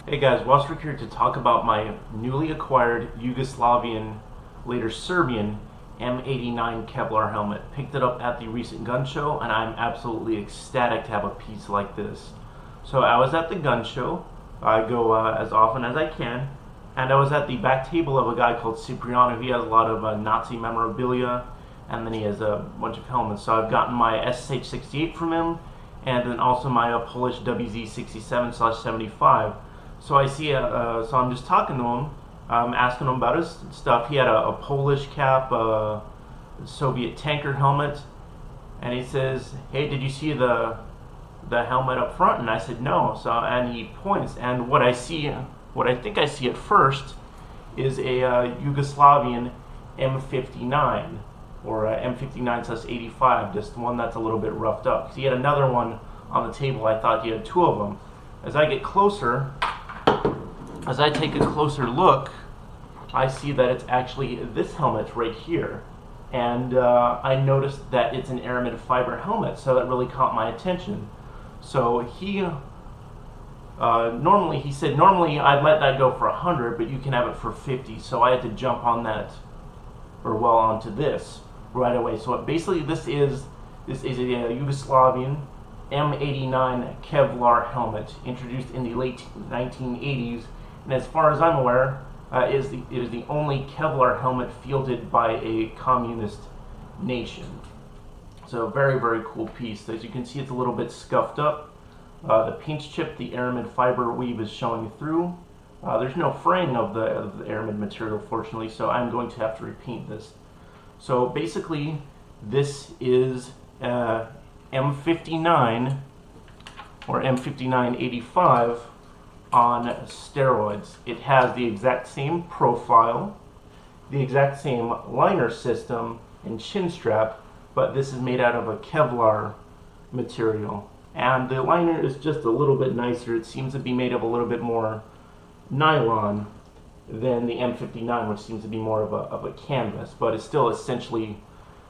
Hey guys, Wasrik here to talk about my newly acquired Yugoslavian, later Serbian M89 Kevlar helmet. Picked it up at the recent gun show and I'm absolutely ecstatic to have a piece like this. So I was at the gun show, I go as often as I can, and I was at the back table of a guy called Cipriano. He has a lot of Nazi memorabilia and then he has a bunch of helmets. So I've gotten my SSH-68 from him and then also my Polish WZ-67/75. So I see, so I'm just talking to him, asking him about his stuff. He had a Polish cap, a Soviet tanker helmet, and he says, "Hey, did you see the helmet up front?" And I said, "No." So and he points, and what I see, what I think I see at first, is a Yugoslavian M59 or M59/85, just one that's a little bit roughed up. Because he had another one on the table. I thought he had two of them. As I get closer. As I take a closer look, I see that it's actually this helmet right here. And I noticed that it's an aramid fiber helmet, so that really caught my attention. So he said normally I'd let that go for 100, but you can have it for 50. So I had to jump on that, or well, onto this right away. So basically this is a Yugoslavian M89 Kevlar helmet introduced in the late 1980s. And as far as I'm aware, it is the only Kevlar helmet fielded by a communist nation. So very, very cool piece. As you can see, it's a little bit scuffed up. The paint chip, the aramid fiber weave is showing through. There's no fraying of the aramid material, fortunately, so I'm going to have to repaint this. So basically, this is M59 or M59/85 on steroids. It has the exact same profile, the exact same liner system and chin strap, but this is made out of a Kevlar material. And the liner is just a little bit nicer. It seems to be made of a little bit more nylon than the M59, which seems to be more of a canvas, but it's still essentially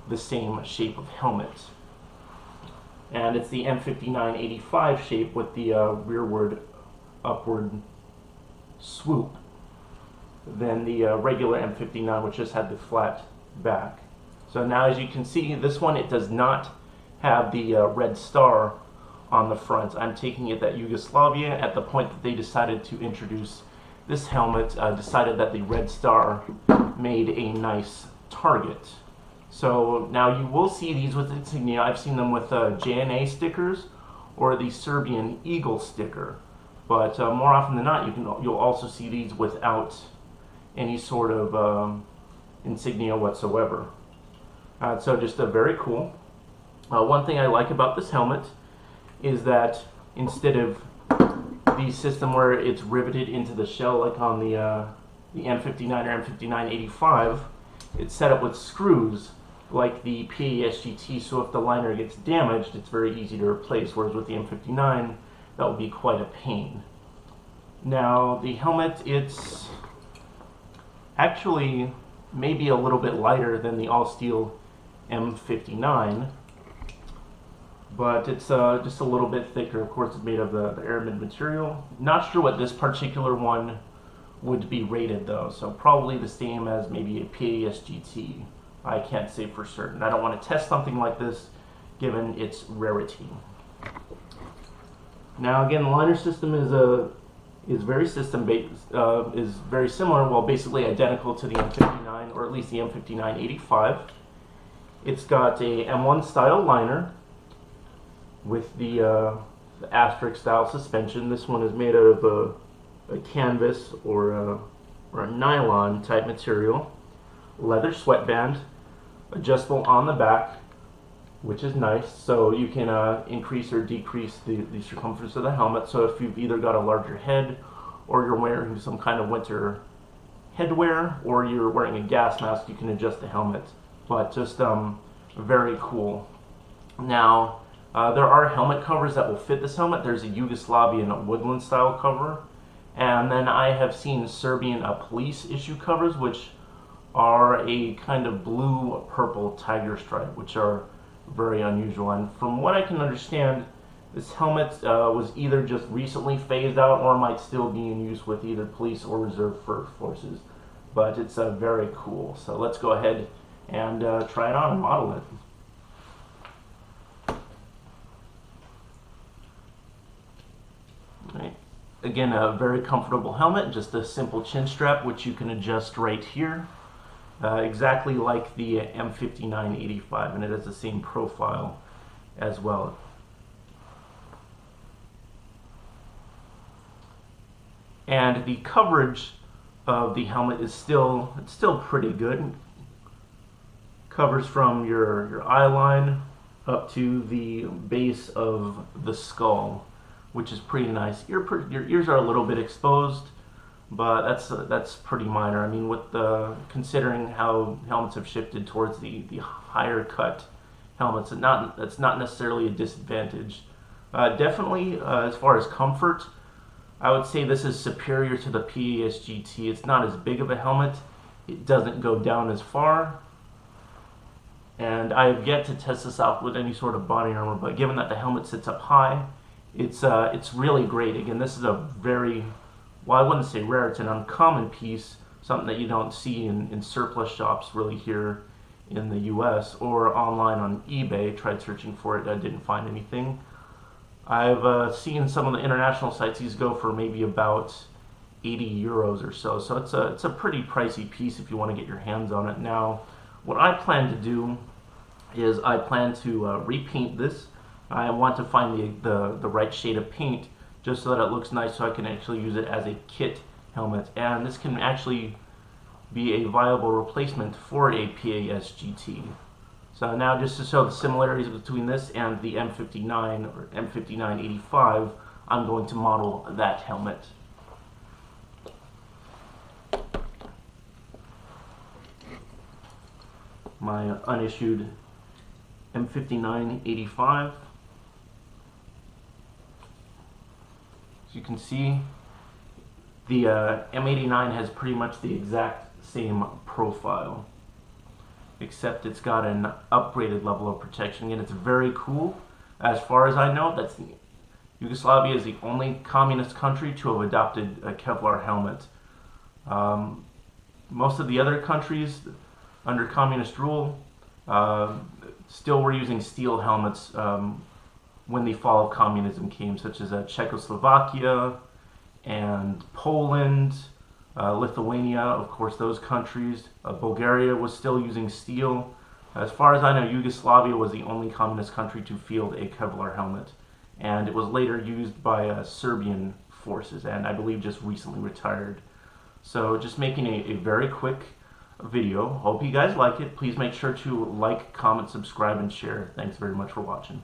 the same shape of helmet. And it's the M59/85 shape with the rearward upward swoop than the regular M59, which just had the flat back. So now, as you can see, this one, it does not have the red star on the front. I'm taking it that Yugoslavia, at the point that they decided to introduce this helmet, decided that the red star made a nice target. So now you will see these with insignia. I've seen them with JNA stickers or the Serbian eagle sticker. But more often than not, you'll also see these without any sort of insignia whatsoever. So just very cool. One thing I like about this helmet is that instead of the system where it's riveted into the shell like on the M59 or M59/85, it's set up with screws like the PASGT, so if the liner gets damaged, it's very easy to replace, whereas with the M59, that would be quite a pain. Now, the helmet, it's actually maybe a little bit lighter than the all-steel M59, but it's just a little bit thicker. Of course, it's made of the aramid material. Not sure what this particular one would be rated, though, so probably the same as maybe a PASGT. I can't say for certain. I don't want to test something like this, given its rarity. Now again, the liner system is very is very similar, well, basically identical to the M59, or at least the M59/85. It's got a M1 style liner with the asterisk style suspension. This one is made out of a canvas or a nylon type material. Leather sweatband, adjustable on the back, which is nice, so you can increase or decrease the circumference of the helmet. So if you've either got a larger head, or you're wearing some kind of winter headwear, or you're wearing a gas mask, you can adjust the helmet. But just very cool. Now, there are helmet covers that will fit this helmet. There's a Yugoslavian woodland style cover, and then I have seen Serbian police issue covers, which are a kind of blue-purple tiger stripe, which are very unusual. And from what I can understand, This helmet was either just recently phased out or might still be in use with either police or reserve forces. But it's very cool. So let's go ahead and try it on and model it. All right. Again, a very comfortable helmet, just a simple chin strap which you can adjust right here. Exactly like the M59-85, and it has the same profile as well. And the coverage of the helmet is still pretty good. Covers from your eye line up to the base of the skull, which is pretty nice. Your ears are a little bit exposed, but that's pretty minor. I mean, with considering how helmets have shifted towards the higher cut helmets, that's not necessarily a disadvantage. Definitely, as far as comfort, I would say this is superior to the PAS GT. It's not as big of a helmet. It doesn't go down as far. And I have yet to test this out with any sort of body armor, but given that the helmet sits up high, it's really great. Again, this is a very, well, I wouldn't say rare, it's an uncommon piece, something that you don't see in surplus shops really here in the US or online on eBay. Tried searching for it, I didn't find anything. I've seen some of the international sites, these go for maybe about 80 euros or so. So it's a pretty pricey piece if you want to get your hands on it. Now, what I plan to do is I plan to repaint this. I want to find the right shade of paint just so that it looks nice, so I can actually use it as a kit helmet. And this can actually be a viable replacement for a PAS GT. So now, just to show the similarities between this and the M59 or M59-85, I'm going to model that helmet. My unissued M59-85. As you can see, the M89 has pretty much the exact same profile, except it's got an upgraded level of protection, and it's very cool. As far as I know, Yugoslavia is the only communist country to have adopted a Kevlar helmet. Most of the other countries under communist rule still were using steel helmets when the fall of communism came, such as Czechoslovakia and Poland, Lithuania, of course, those countries. Bulgaria was still using steel. As far as I know, Yugoslavia was the only communist country to field a Kevlar helmet, and it was later used by Serbian forces, and I believe just recently retired. So just making a very quick video. Hope you guys like it. Please make sure to like, comment, subscribe, and share. Thanks very much for watching.